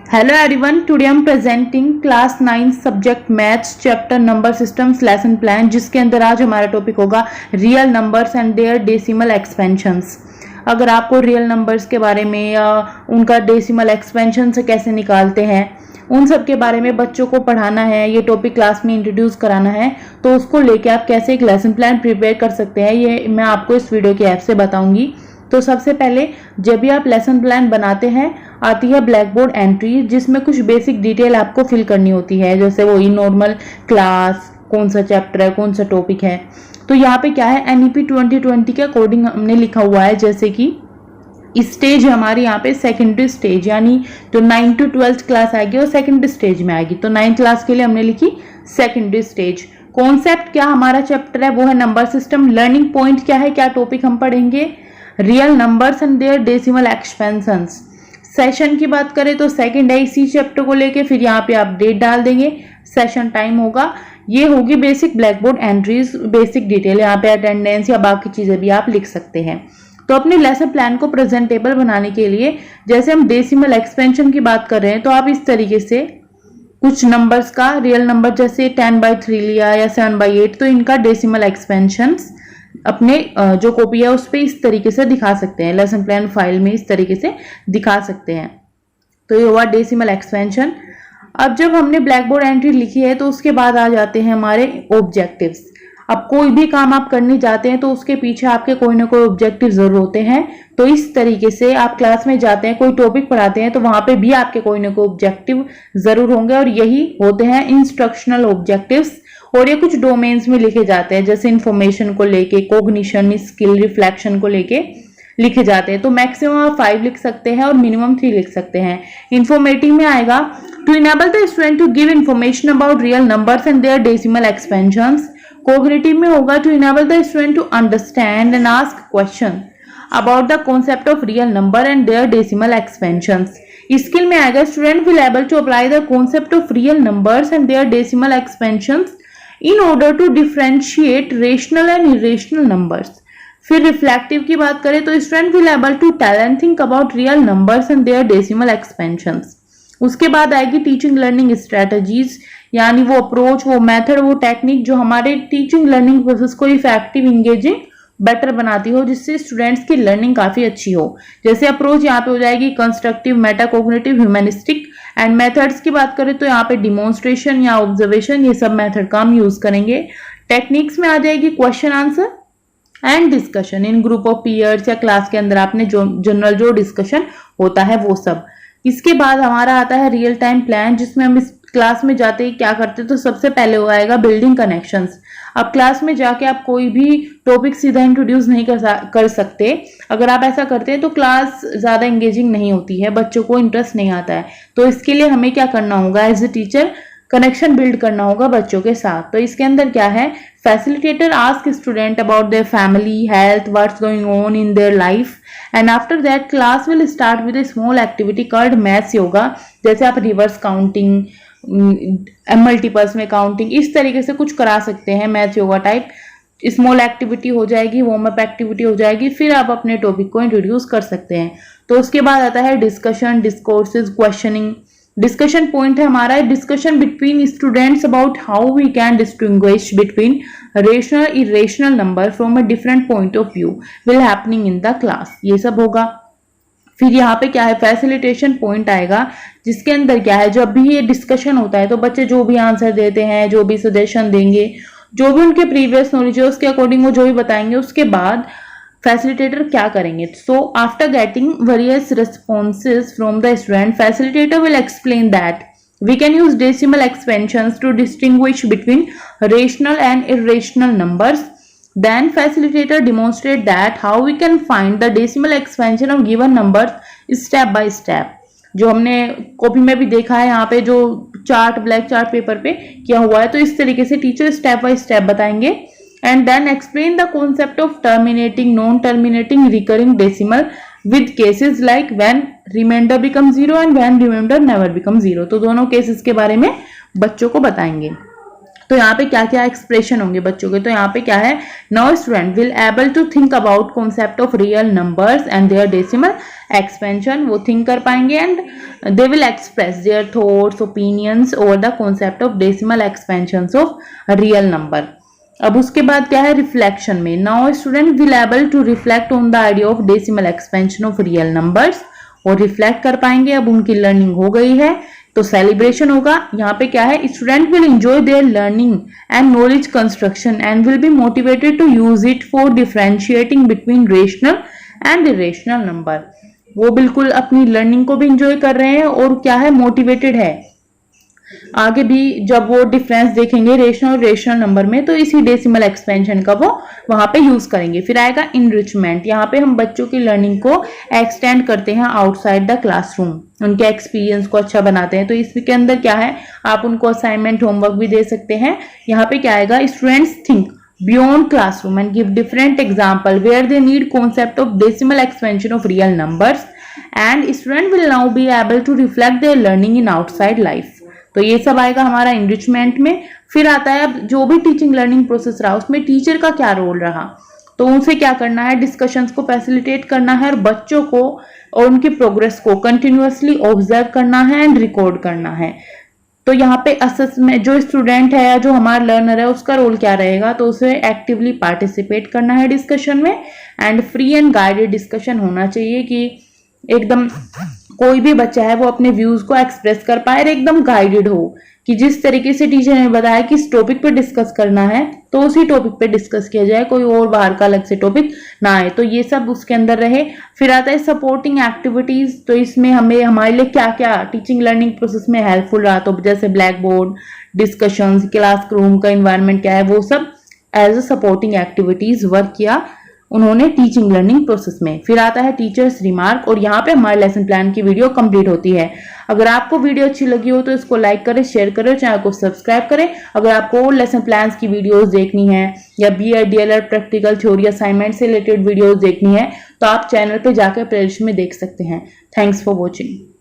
Hello everyone, today I am presenting class 9 subject maths chapter number systems lesson plan जिसके अंदर आज हमारा topic होगा real numbers and their decimal expansions. अगर आपको रियल नंबर्स के बारे में या उनका डेसिमल एक्सपेंशन से कैसे निकालते हैं उन सब के बारे में बच्चों को पढ़ाना है, ये टॉपिक क्लास में इंट्रोड्यूस कराना है, तो उसको लेके आप कैसे एक लेसन प्लान प्रिपेयर कर सकते हैं ये मैं आपको इस वीडियो की ऐप से बताऊंगी। तो सबसे पहले जब भी आप लेसन प्लान बनाते हैं आती है ब्लैक बोर्ड एंट्री जिसमें कुछ बेसिक डिटेल आपको फिल करनी होती है, जैसे वो नॉर्मल क्लास, कौन सा चैप्टर है, कौन सा टॉपिक है। तो यहाँ पे क्या है एनईपी 2020 के अकॉर्डिंग हमने लिखा हुआ है, जैसे कि स्टेज हमारी यहाँ पे सेकेंडरी स्टेज यानी जो 9 to 12th क्लास आएगी वो सेकेंडरी स्टेज में आएगी। तो 9th क्लास के लिए हमने लिखी सेकेंडरी स्टेज। कॉन्सेप्ट क्या हमारा चैप्टर है वो है नंबर सिस्टम। लर्निंग पॉइंट क्या है, क्या टॉपिक हम पढ़ेंगे, real numbers and their decimal expansions. Session की बात करें तो सेकंड है इसी चैप्टर को लेके, फिर यहाँ पे आप डेट डाल देंगे, सेशन टाइम होगा, ये होगी basic black board entries, basic detail, यहाँ पे अटेंडेंस या बाकी चीजें भी आप लिख सकते हैं। तो अपने लेसन प्लान को प्रेजेंटेबल बनाने के लिए जैसे हम डेसिमल एक्सपेंशन की बात कर रहे हैं तो आप इस तरीके से कुछ नंबर्स का रियल नंबर जैसे 10/3 लिया या 7/8 तो इनका डेसिमल एक्सपेंशन अपने जो कॉपी है उस पे इस तरीके से दिखा सकते हैं, लेसन प्लान फाइल में इस तरीके से दिखा सकते हैं। तो ये हुआ डेसिमल एक्सपेंशन। अब जब हमने ब्लैक बोर्ड एंट्री लिखी है तो उसके बाद आ जाते हैं हमारे ऑब्जेक्टिव्स। अब कोई भी काम आप करने जाते हैं तो उसके पीछे आपके कोई ना कोई ऑब्जेक्टिव जरूर होते हैं। तो इस तरीके से आप क्लास में जाते हैं, कोई टॉपिक पढ़ाते हैं तो वहां पे भी आपके कोई ना कोई ऑब्जेक्टिव जरूर होंगे और यही होते हैं इंस्ट्रक्शनल ऑब्जेक्टिव्स। और ये कुछ डोमेन्स में लिखे जाते हैं, जैसे इंफॉर्मेशन को लेके, कोग्निशन, स्किल, रिफ्लेक्शन को लेके लिखे जाते हैं। तो मैक्सिमम आप 5 लिख सकते हैं और मिनिमम 3 लिख सकते हैं। इंफॉर्मेटिव में आएगा to enable the student to give information about real numbers and their decimal expansions. Cognitive में होगा to enable the student to understand and ask question about the concept of real number and their decimal expansions. Skill में आएगा student will able to apply the concept of real numbers and their decimal expansions in order to differentiate rational and irrational numbers। फिर reflective की बात करें तो student will able to tell and think about real numbers and their decimal expansions. उसके बाद आएगी teaching learning strategies, यानी वो अप्रोच, वो मेथड, वो टेक्निक जो हमारे टीचिंग लर्निंग प्रोसेस को इफेक्टिव, इंगेजिंग, बेटर बनाती हो, जिससे स्टूडेंट्स की लर्निंग काफी अच्छी हो। जैसे अप्रोच यहाँ पे हो जाएगी constructive, metacognitive, humanistic. And methods की बात करें तो यहाँ पे डिमॉन्स्ट्रेशन या ऑब्जर्वेशन, ये सब मेथड का हम यूज करेंगे। टेक्निक्स में आ जाएगी question answer and discussion in group of peers या क्लास के अंदर आपने जो जनरल जो डिस्कशन होता है वो सब। इसके बाद हमारा आता है रियल टाइम प्लान, जिसमें हम इस क्लास में जाते ही क्या करते हैं तो सबसे पहले हो आएगा बिल्डिंग कनेक्शंस। अब क्लास में जाके आप कोई भी टॉपिक सीधा इंट्रोड्यूस नहीं कर सकते। अगर आप ऐसा करते हैं तो क्लास ज्यादा एंगेजिंग नहीं होती है, बच्चों को इंटरेस्ट नहीं आता है। तो इसके लिए हमें क्या करना होगा, as a teacher connection build करना होगा बच्चों के साथ। तो इसके अंदर क्या है, facilitator ask student about their family, health, what's going on in their life and after that class will start with A small activity called maths yoga. जैसे आप रिवर्स काउंटिंग, मल्टीपल्स में काउंटिंग, इस तरीके से कुछ करा सकते हैं math yoga type. Small activity हो जाएगी, वार्म अप एक्टिविटी हो जाएगी, फिर आप अपने टॉपिक को इंट्रोड्यूस कर सकते हैं। तो उसके बाद आता है discussion, discourses, questioning. Discussion point है हमारा discussion between students about how we can distinguish between rational irrational number from a different point of view will happening in the class, ये सब होगा। फिर यहाँ पे क्या है, फैसिलिटेशन पॉइंट आएगा, जिसके अंदर क्या है, जब भी ये डिस्कशन होता है तो बच्चे जो भी आंसर देते हैं, जो भी सजेशन देंगे, जो भी उनके प्रीवियस नॉलेज है उसके अकॉर्डिंग वो जो भी बताएंगे, उसके बाद फैसिलिटेटर क्या करेंगे। So after getting various responses from the student, facilitator will explain that we can use decimal expansions to distinguish between rational and irrational numbers. Then facilitator demonstrate that how we can find the decimal expansion of given numbers step by step। जो हमने copy में भी देखा है, यहाँ पे जो chart, black chart paper पे किया हुआ है, तो इस तरीके से टीचर स्टेप बाय स्टेप बताएंगे। And then explain the concept of terminating, non terminating, recurring decimal with cases like when remainder becomes 0 and when remainder never becomes 0। तो दोनों केसेस के बारे में बच्चों को बताएंगे। तो यहाँ पे क्या क्या एक्सप्रेशन होंगे बच्चों के, तो यहाँ पे क्या है, now student will able to think about concept of real numbers and their decimal expansion, वो थिंक कर पाएंगे and they will express their thoughts opinions over the concept of decimal expansion of real number. अब उसके बाद क्या है, reflection में, now student will able to reflect on the idea of decimal expansion of real numbers, और reflect कर पाएंगे, अब उनकी लर्निंग हो गई है तो सेलिब्रेशन होगा। यहाँ पे क्या है, student will enjoy their learning and knowledge construction and will be motivated to use it for differentiating between rational and irrational number. वो बिल्कुल अपनी लर्निंग को भी एंजॉय कर रहे हैं और क्या है, मोटिवेटेड है। आगे भी जब वो डिफरेंस देखेंगे रेशनल और रेशनल नंबर में, तो इसी डेसिमल एक्सपेंशन का वो वहां पे यूज करेंगे। फिर आएगा इनरिचमेंट, यहाँ पे हम बच्चों की लर्निंग को एक्सटेंड करते हैं आउटसाइड द क्लासरूम, उनके एक्सपीरियंस को अच्छा बनाते हैं। तो इसके अंदर क्या है, आप उनको असाइनमेंट होमवर्क भी दे सकते हैं। यहाँ पे क्या आएगा, students think beyond classroom and give different example where they need concept of decimal expansion of real numbers and student will now be able to reflect their learning in outside life। तो ये सब आएगा हमारा enrichment में। फिर आता है अब जो भी टीचिंग लर्निंग प्रोसेस रहा उसमें टीचर का क्या रोल रहा, तो उनसे क्या करना है, डिस्कशंस को फैसिलिटेट करना है और बच्चों को और उनकी प्रोग्रेस को कंटिन्यूअसली ऑब्जर्व करना है एंड रिकॉर्ड करना है। तो यहाँ पे असेसमेंट, जो स्टूडेंट है या जो हमारा लर्नर है उसका रोल क्या रहेगा, तो उसे एक्टिवली पार्टिसिपेट करना है डिस्कशन में and free and guided discussion होना चाहिए कि एकदम कोई भी बच्चा है वो अपने व्यूज को एक्सप्रेस कर पाए और एकदम गाइडेड हो कि जिस तरीके से टीचर ने बताया कि इस टॉपिक पे डिस्कस करना है तो उसी टॉपिक पे डिस्कस किया जाए, कोई और बाहर का अलग से टॉपिक ना आए। तो ये सब उसके अंदर रहे। फिर आता है सपोर्टिंग एक्टिविटीज, तो इसमें हमें हमारे लिए क्या क्या टीचिंग लर्निंग प्रोसेस में हेल्पफुल रहा, तो जैसे black board discussions, class room का इन्वायरमेंट क्या है, वो सब as a supporting activities work किया उन्होंने टीचिंग लर्निंग प्रोसेस में। फिर आता है टीचर्स रिमार्क, और यहाँ पे हमारे लेसन प्लान की वीडियो कंप्लीट होती है। अगर आपको वीडियो अच्छी लगी हो तो इसको लाइक करें, शेयर करें, चैनल को सब्सक्राइब करें। अगर आपको और लेसन प्लान की वीडियोस देखनी है या BEd DLEd practical theory assignment से रिलेटेड वीडियोस देखनी है तो आप चैनल पे जाकर प्लेलिस्ट में देख सकते हैं। Thanks for watching.